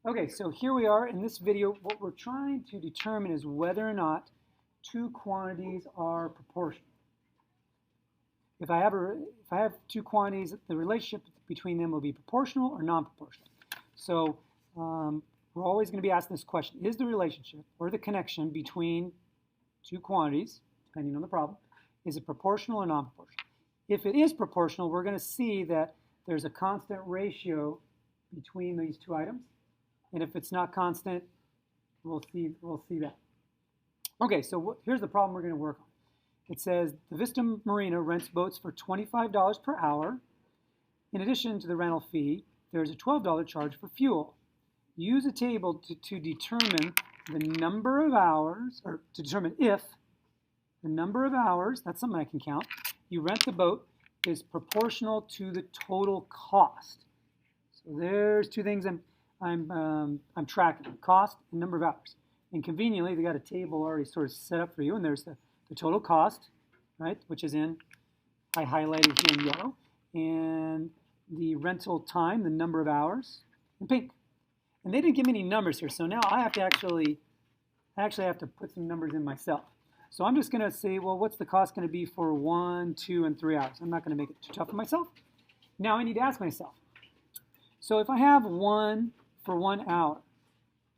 Okay, so here we are in this video. What we're trying to determine is whether or not two quantities are proportional. If I have two quantities, the relationship between them will be proportional or non-proportional. So we're always going to be asking this question: is the relationship or the connection between two quantities, depending on the problem, is it proportional or non-proportional? If it is proportional, we're going to see that there's a constant ratio between these two items. And if it's not constant, we'll see that. Okay, so here's the problem we're going to work on. It says the Vista Marina rents boats for $25 per hour. In addition to the rental fee, there's a $12 charge for fuel. Use a table to determine the number of hours, or to determine if the number of hours, that's something I can count, you rent the boat is proportional to the total cost. So there's two things I'm tracking: cost and number of hours. And conveniently, they got a table already sort of set up for you, and there's the total cost, right, which is I highlighted here in yellow, and the rental time, the number of hours, in pink. And they didn't give me any numbers here, so now I have to actually have to put some numbers in myself. So I'm just going to say, well, what's the cost going to be for 1, 2, and 3 hours? I'm not going to make it too tough for myself. Now I need to ask myself. So if I have 1 for 1 hour,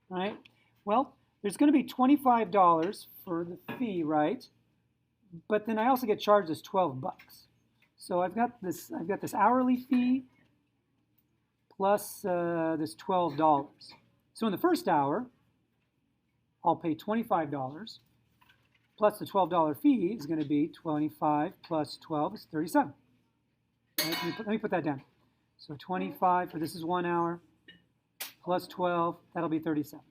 right? Well, there's going to be $25 for the fee, right? But then I also get charged this 12 bucks. So I've got this hourly fee plus this $12. So in the first hour, I'll pay $25 plus the $12 fee is going to be 25 plus 12 is 37. Right? Let me put that down. So 25 for this is 1 hour plus 12, that'll be 37.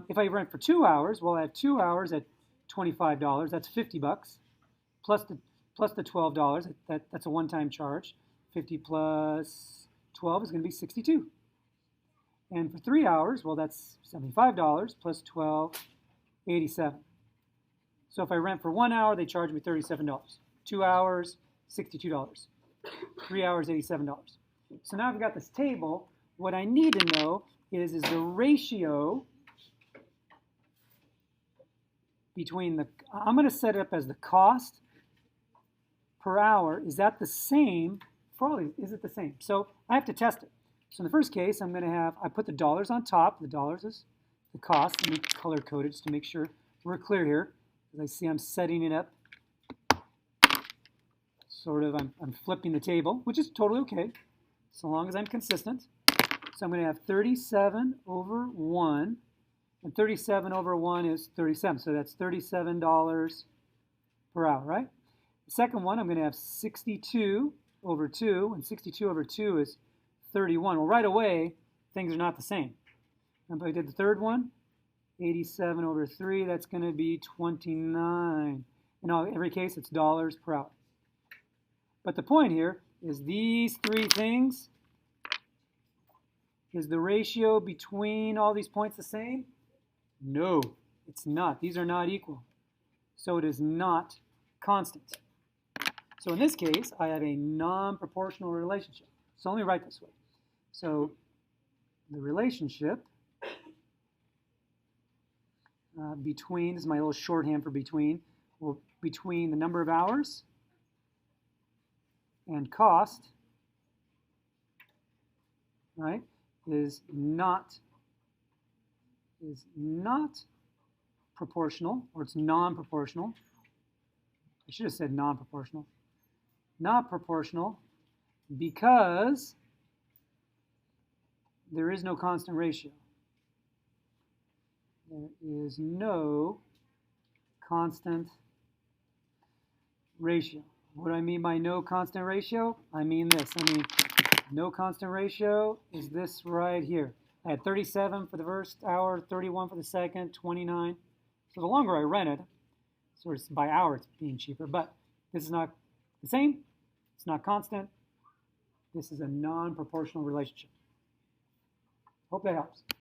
If I rent for 2 hours, well, I have 2 hours at $25. That's 50 bucks plus the $12. That's a one-time charge. 50 plus 12 is going to be 62. And for 3 hours, well, that's $75 plus 12, 87. So if I rent for 1 hour, they charge me $37. 2 hours, $62. 3 hours, $87. So now I've got this table. What I need to know is the ratio between I'm going to set it up as the cost per hour. Is that the same for all these? Is it the same? So I have to test it. So in the first case, I'm going to I put the dollars on top. The dollars is the cost. Let me color code it just to make sure we're clear here. As I see, I'm setting it up. Sort of, I'm flipping the table, which is totally okay, so long as I'm consistent. So I'm going to have 37 over 1, and 37 over 1 is 37, so that's $37 per hour, right? The second one, I'm going to have 62 over 2, and 62 over 2 is 31. Well, right away, things are not the same. And if I did the third one, 87 over 3, that's going to be 29. In every case, it's dollars per hour. But the point here is these three things, is the ratio between all these points the same? No, it's not. These are not equal. So it is not constant. So in this case, I have a non-proportional relationship. So let me write this way. So the relationship between, this is my little shorthand for between, well, between the number of hours and cost, right, is not proportional, or it's non-proportional. I should have said non-proportional. Not proportional because there is no constant ratio. There is no constant ratio. What do I mean by no constant ratio? I mean this. I mean no constant ratio is this right here. I had 37 for the first hour, 31 for the second, 29. So the longer I rent it, sort of by hour it's being cheaper, but this is not the same. It's not constant. This is a non-proportional relationship. Hope that helps.